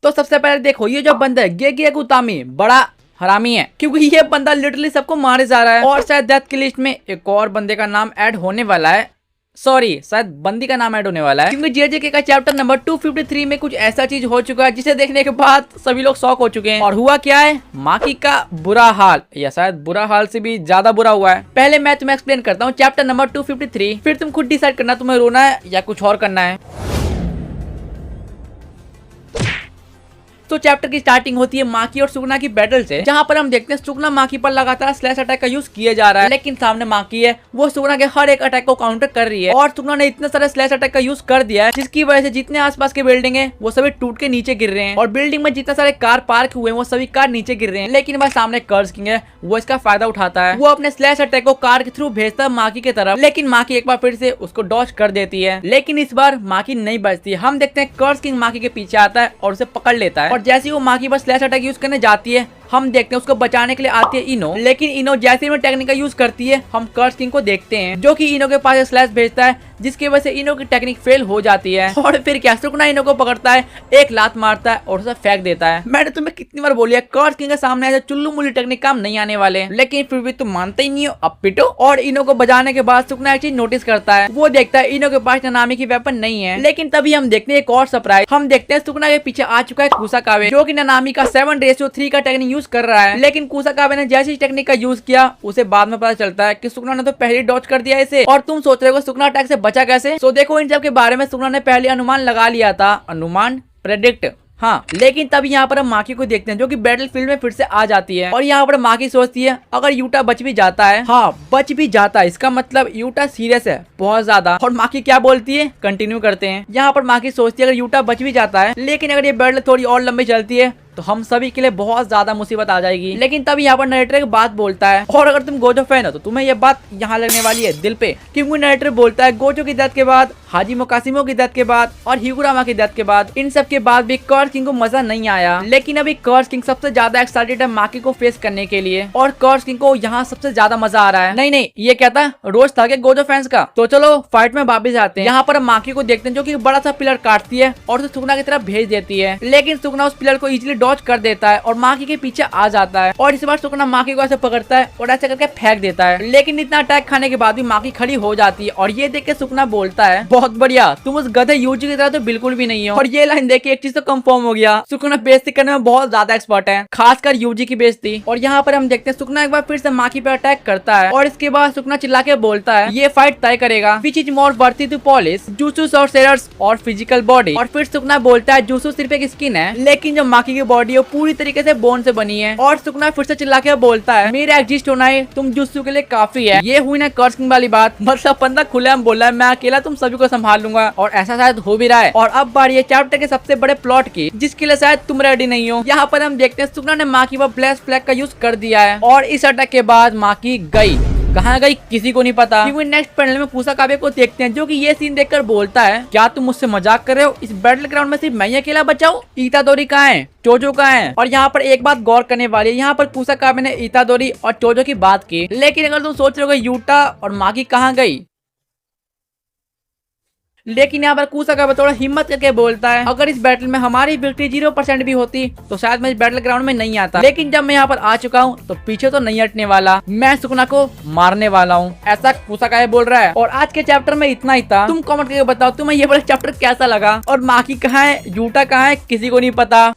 तो सबसे पहले देखो ये जो बंदा है गेगे गुतामी बड़ा हरामी है, क्योंकि ये बंदा लिटरली सबको मारे जा रहा है। और शायद डेथ की लिस्ट में एक और बंदे का नाम ऐड होने वाला है, सॉरी शायद बंदी का नाम ऐड होने वाला है, क्योंकि जेजेके का चैप्टर नंबर 253 में कुछ ऐसा चीज हो चुका है जिसे देखने के बाद सभी लोग शॉक हो चुके हैं। और हुआ क्या है, माकी का बुरा हाल, या शायद बुरा हाल से भी ज्यादा बुरा हुआ है। पहले मैं तुम्हें एक्सप्लेन करता हूँ चैप्टर नंबर 253, फिर तुम खुद डिसाइड करना तुम्हें रोना है या कुछ और करना है। तो चैप्टर की स्टार्टिंग होती है माकी और सुगना की बैटल से, जहां पर हम देखते हैं सुगना माकी पर लगातार स्लैश अटैक का यूज किया जा रहा है, लेकिन सामने माकी है वो सुगना के हर एक अटैक को काउंटर कर रही है। और सुगना ने इतने सारे स्लैश अटैक का यूज कर दिया है जिसकी वजह से जितने आसपास के बिल्डिंग है वो सभी टूट के नीचे गिर रहे हैं, और बिल्डिंग में जितने सारे कार पार्क हुए हैं वो सभी कार नीचे गिर रहे हैं। लेकिन वह सामने कर्ज किंग है वो इसका फायदा उठाता है, वो अपने स्लैश अटैक को कार के थ्रू भेजता है माकी की तरफ, लेकिन माकी एक बार फिर से उसको डॉज कर देती है। लेकिन इस बार माकी नहीं बचती। हम देखते हैं कर्ज किंग माकी के पीछे आता है और उसे पकड़ लेता है, और जैसे ही वो माकी पर स्लैश अटैक यूज करने जाती है हम देखते हैं उसको बचाने के लिए आती है इनो, लेकिन इनो जैसे ही टेक्निक का यूज करती है हम कर्ज किंग को देखते हैं जो कि इनो के पास स्लैश भेजता है, जिसकी वजह से इनो की टेक्निक फेल हो जाती है। और फिर क्या सुगना इनो को पकड़ता है, एक लात मारता है और उसे फेंक देता है। मैंने तुम्हें कितनी बार बोली है कर्ज किंग के सामने ऐसे चुल्लू मुल्लू टेक्निक काम नहीं आने वाले, लेकिन फिर भी तुम मानते ही नहीं हो। अब पिटो। और इनो को बजाने के बाद सुगना एक चीज नोटिस करता है, वो देखता है इनो के पास नानामी की वेपन नहीं है, लेकिन तभी हम देखते हैं एक और सरप्राइज। हम देखते हैं सुगना के पीछे आ चुका है कुसाकाबे, जो कि नानामी का 7:3 का टेक्निक यूज कर रहा है। लेकिन कुसाकाबे ने जैसे टेक्निक का यूज किया उसे बाद में पता चलता है कि सुगना ने तो पहले डॉज कर दिया इसे, और तुम सोच रहे हो सुगना अटैक से बचा कैसे। तो देखो इन सब के बारे में सुगना ने पहले अनुमान लगा लिया था, अनुमान प्रेडिक्ट, हाँ। लेकिन तब यहाँ पर हम माकी को देखते हैं जो कि बैटल फील्ड में फिर से आ जाती है, और यहाँ पर माकी सोचती है अगर यूटा बच भी जाता है, हाँ बच भी जाता है, इसका मतलब यूटा सीरियस है बहुत ज्यादा। और माकी क्या बोलती है, कंटिन्यू करते हैं। यहाँ पर माकी सोचती है अगर यूटा बच भी जाता है, लेकिन अगर ये बैटल थोड़ी और लंबी चलती है तो हम सभी के लिए बहुत ज्यादा मुसीबत आ जाएगी। लेकिन तब यहाँ पर नरेटर एक बात बोलता है, और अगर तुम गोजो फैन हो तो तुम्हें यह बात यहाँ लगने वाली है दिल पे, क्योंकि नरेटर बोलता है गोजो की डेथ के बाद, हाजिमो कासिमो की डेथ के बाद और हिगुरामा की डेथ के बाद, इन सब के बाद भी कर्ज किंग को मजा नहीं आया। लेकिन अभी कर्ज किंग सबसे ज्यादा एक्साइटेड है माकी को फेस करने के लिए, और कर्ज किंग को यहाँ सबसे ज्यादा मजा आ रहा है। नहीं ये कहता है रोज था गोजो फैंस का। तो चलो फाइट में वापिस आते हैं। यहाँ पर माकी को देखते हैं जो की बड़ा सा पिलर काटती है और उसे सुगना की तरफ भेज देती है, लेकिन सुगना उस पिलर को इजिली डॉज कर देता है और माकी के पीछे आ जाता है, और इस बार सुगना माकी को ऐसे पकड़ता है और ऐसे करके फेंक देता है। लेकिन इतना अटैक खाने के बाद भी माकी खड़ी हो जाती है, और ये देख के सुगना बोलता है बहुत बढ़िया, तुम उस गधे यूजी की तरह तो बिल्कुल भी नहीं हो। और ये लाइन देख के एक चीज तो कंफर्म हो गया, सुगना बेइज्जती करने में बहुत ज्यादा एक्सपर्ट है, खासकर यूजी की बेइज्जती। और यहाँ पर हम देखते हैं सुगना एक बार फिर से माकी पे अटैक करता है, और इसके बाद सुगना चिल्ला के बोलता है ये फाइट तय करेगा which is more worthy to polish जूसूस और सेरर्स और फिजिकल बॉडी। और फिर सुगना बोलता है जूसूस सिर्फ एक स्किन है, लेकिन जो माकी की बॉडी है पूरी तरीके से बोन से बनी है। और सुगना फिर से चिल्ला के बोलता है मेरा एग्जिस्ट होना है तुम जुत्सु के लिए काफी है। ये हुई ना कर्ज किंग वाली बात, मतलब बंदा खुलेआम बोला है मैं अकेला तुम सभी को संभाल लूंगा, और ऐसा शायद हो भी रहा है। और अब बारी है चैप्टर के सबसे बड़े प्लॉट की, जिसके लिए शायद तुम रेडी नहीं हो। यहाँ पर हम देखते हैं सुगना ने माकी पर ब्लैश फ्लैग का यूज कर दिया है, और इस अटैक के बाद माकी गई, कहाँ गई किसी को नहीं पता। क्योंकि नेक्स्ट पैनल में कुसाकाबे को देखते हैं जो कि ये सीन देखकर बोलता है क्या तुम मुझसे मजाक कर रहे हो, इस बैटल ग्राउंड में सिर्फ मैं ही अकेला बचाऊं, इतादोरी कहाँ है, चोजो कहाँ है। और यहाँ पर एक बात गौर करने वाली है, यहाँ पर कुसाकाबे ने इतादोरी और चोजो की बात की, लेकिन अगर तुम सोच रहे हो यूटा और माकी कहाँ गई, लेकिन यहाँ पर कुसाकाबे थोड़ा हिम्मत करके बोलता है अगर इस बैटल में हमारी विक्ट्री 0% भी होती तो शायद मैं इस बैटल ग्राउंड में नहीं आता, लेकिन जब मैं यहाँ पर आ चुका हूँ तो पीछे तो नहीं हटने वाला, मैं सुगना को मारने वाला हूँ, ऐसा कुसाकाबे बोल रहा है। और आज के चैप्टर में इतना ही था। तुम कमेंट करके बताओ तुम्हें ये वाला चैप्टर कैसा लगा, और माकी कहाँ है, यूटा कहाँ है, किसी को नहीं पता।